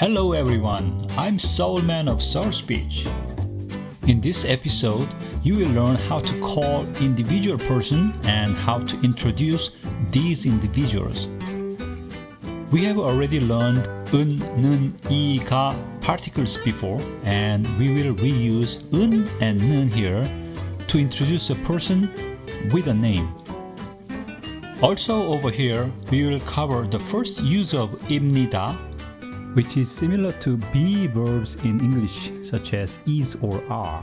Hello everyone, I'm Soulman of Soul Speech. In this episode, you will learn how to call individual person and how to introduce these individuals. We have already learned 은, 는, 이가 particles before, and we will reuse 은 and 는 here to introduce a person with a name. Also over here, we will cover the first use of 입니다, which is similar to be verbs in English, such as is or are.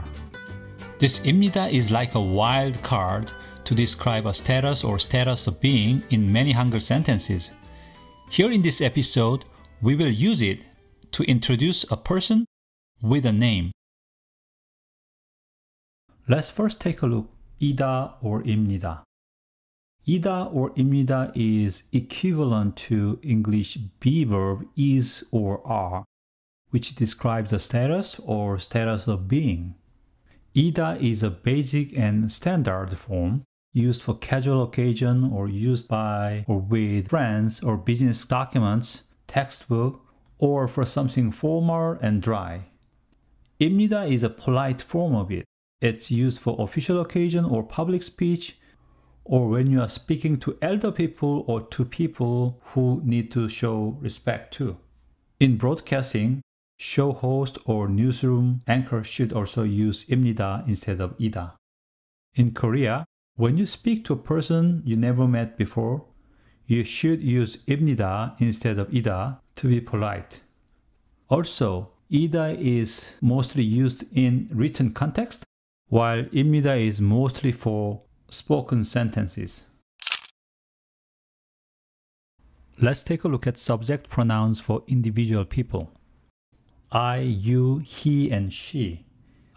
This 입니다 is like a wild card to describe a status or status of being in many Hangul sentences. Here in this episode, we will use it to introduce a person with a name. Let's first take a look 이다 or 입니다. 이다 or 입니다 is equivalent to English be verb is or are, which describes the status or status of being. 이다 is a basic and standard form used for casual occasion or used by or with friends or business documents, textbook, or for something formal and dry. 입니다 is a polite form of it. It's used for official occasion or public speech, or when you are speaking to elder people or to people who need to show respect to. In broadcasting, show host or newsroom anchor should also use 입니다 instead of 이다. In Korea, when you speak to a person you never met before, you should use 입니다 instead of 이다 to be polite. Also, 이다 is mostly used in written context, while 입니다 is mostly for spoken sentences. Let's take a look at subject pronouns for individual people. I, you, he, and she.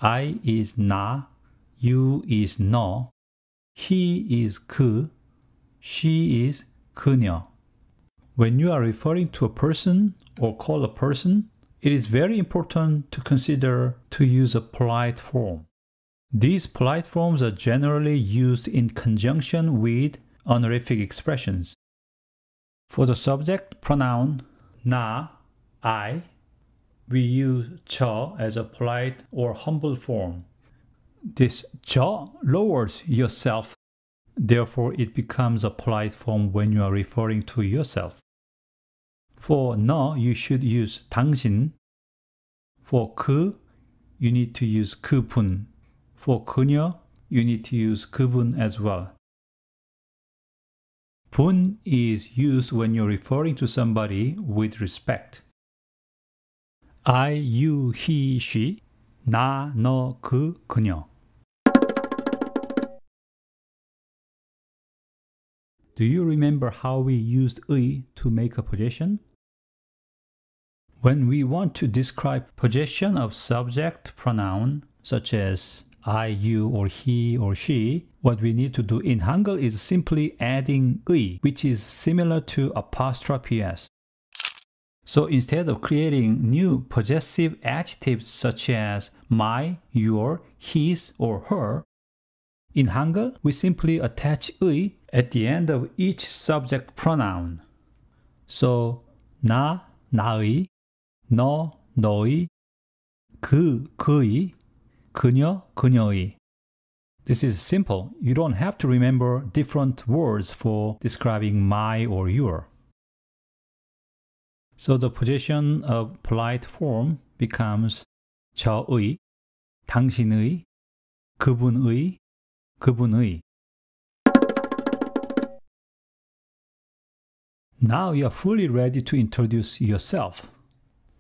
I is 나, you is 너, he is 그, she is 그녀. When you are referring to a person or call a person, it is very important to consider to use a polite form. These polite forms are generally used in conjunction with honorific expressions. For the subject pronoun 나, I, we use 저 as a polite or humble form. This 저 lowers yourself, therefore it becomes a polite form when you are referring to yourself. For 너, you should use 당신. For 그, you need to use 그분. For 그녀, you need to use 그분 as well. 분 is used when you're referring to somebody with respect. I, you, he, she, 나, 너, 그, 그녀. Do you remember how we used 의 to make a possession? When we want to describe possession of subject pronoun, such as I, you, or he, or she, what we need to do in Hangul is simply adding 의, which is similar to apostrophe s. So instead of creating new possessive adjectives such as my, your, his, or her, in Hangul we simply attach 의 at the end of each subject pronoun. So 나, 나의, 너, 너의, 그, 그의, 그녀, 그녀의. This is simple. You don't have to remember different words for describing my or your. So the possession of polite form becomes 저의, 당신의, 그분의, 그분의. Now you are fully ready to introduce yourself.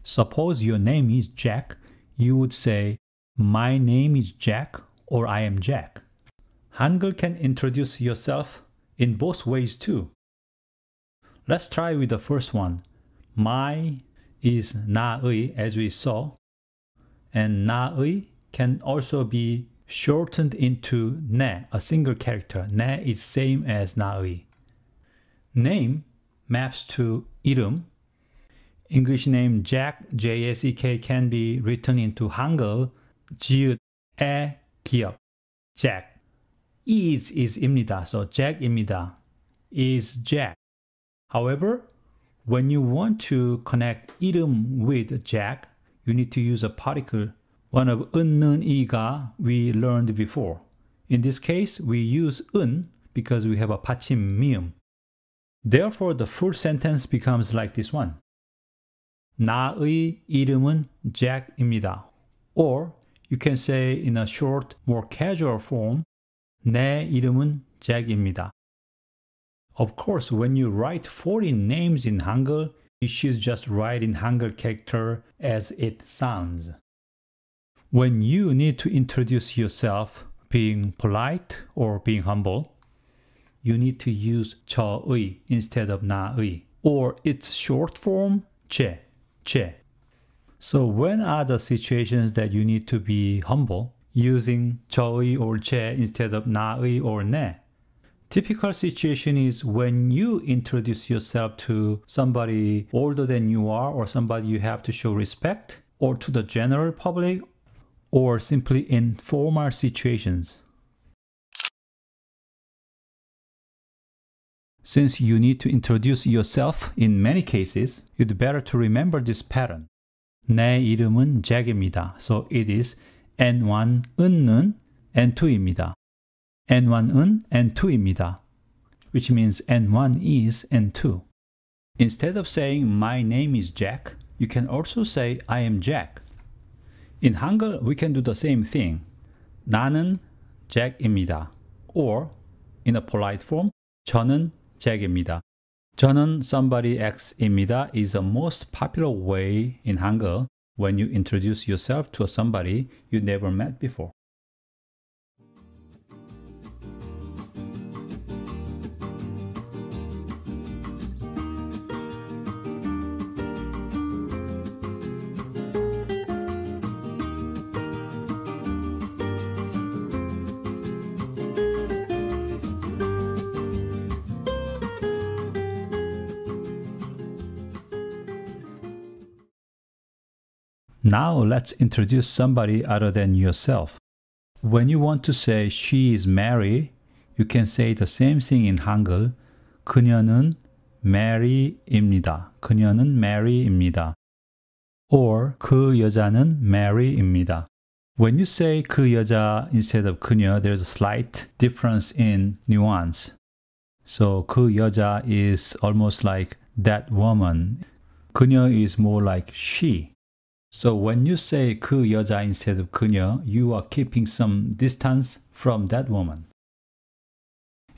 Suppose your name is Jack, you would say, my name is Jack or I am Jack. Hangul can introduce yourself in both ways too. Let's try with the first one. My is 나의 as we saw, and 나의 can also be shortened into 내, a single character. 내 is same as 나의. Name maps to 이름. English name Jack, J-A-C-K, can be written into Hangul 지읒, 에, 기역, Jack. is 입니다. So Jack입니다. Is Jack. However, When you want to connect 이름 with Jack, you need to use a particle, one of N1은 N가 we learned before. In this case, we use 은 because we have a 받침 미음. Therefore, the full sentence becomes like this one. 나의 이름은 Jack입니다. Or you can say in a short, more casual form, 내 이름은 Jack입니다. Of course, when you write foreign names in Hangul, you should just write in Hangul character as it sounds. When you need to introduce yourself, being polite or being humble, you need to use 저의 instead of 나의, or its short form, 제. So when are the situations that you need to be humble, using 저의 or 제 instead of 나의 or 내? Typical situation is when you introduce yourself to somebody older than you are, or somebody you have to show respect, or to the general public, or simply in formal situations. Since you need to introduce yourself in many cases, you'd better to remember this pattern. 내 이름은 Jack입니다. So it is N1은 N2입니다. N1은 N2입니다. Which means N1 is N2. Instead of saying my name is Jack, you can also say I am Jack. In Hangul, we can do the same thing. 나는 Jack입니다. Or, in a polite form, 저는 Jack입니다. 저는 somebody X입니다 is the most popular way in Hangul when you introduce yourself to somebody you never met before. Now let's introduce somebody other than yourself. When you want to say she is Mary, you can say the same thing in Hangul. 그녀는 Mary입니다. 그녀는 Mary입니다. Or 그 여자는 Mary입니다. When you say 그 여자 instead of 그녀, there's a slight difference in nuance. So 그 여자 is almost like that woman. 그녀 is more like she. So when you say 그 여자 instead of 그녀, you are keeping some distance from that woman.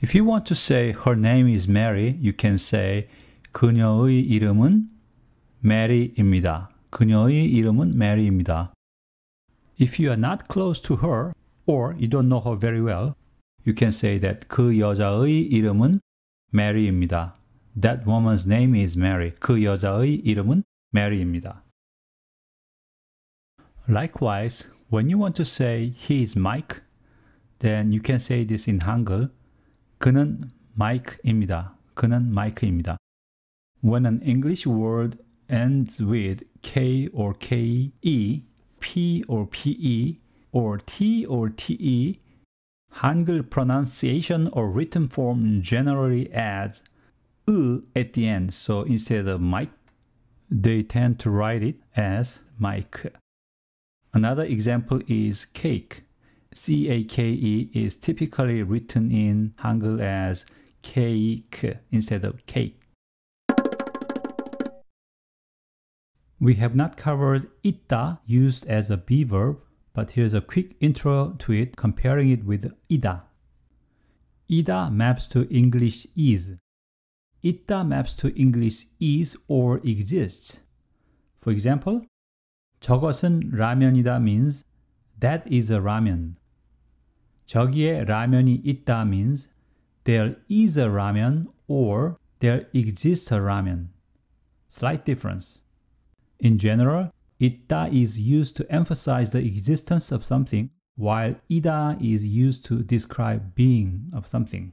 If you want to say her name is Mary, you can say 그녀의 이름은 Mary입니다. 그녀의 이름은 Mary입니다. If you are not close to her, or you don't know her very well, you can say that 그 여자의 이름은 Mary입니다. That woman's name is Mary. 그 여자의 이름은 Mary입니다. Likewise, when you want to say he is Mike, then you can say this in Hangul. 그는 Mike입니다. 그는 Mike입니다. When an English word ends with K or KE, P or PE, or T or TE, Hangul pronunciation or written form generally adds 으 at the end. So instead of Mike, they tend to write it as Mike. Another example is cake. C-A-K-E is typically written in Hangul as cake instead of cake. We have not covered 있다 used as a be verb, but here's a quick intro to it, comparing it with 이다. 이다 maps to English is. 있다 maps to English is or exists. For example, 저것은 라면이다 means that is a ramen. 저기에 라면이 있다 means there is a ramen or there exists a ramen. Slight difference. In general, 있다 is used to emphasize the existence of something, while 이다 is used to describe being of something.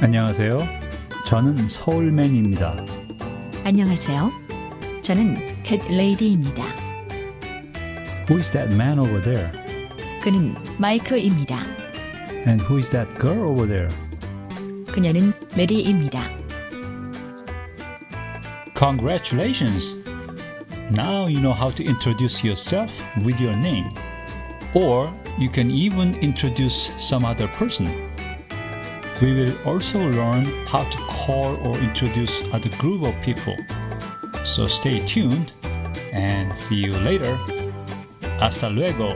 안녕하세요. 저는 서울맨입니다. 안녕하세요. 저는 캣레이디입니다. Who is that man over there? 그는 마이크입니다. And who is that girl over there? 그녀는 메리입니다. Congratulations! Now you know how to introduce yourself with your name. Or you can even introduce some other person. We will also learn how to call or introduce other group of people. So stay tuned and see you later. Hasta luego!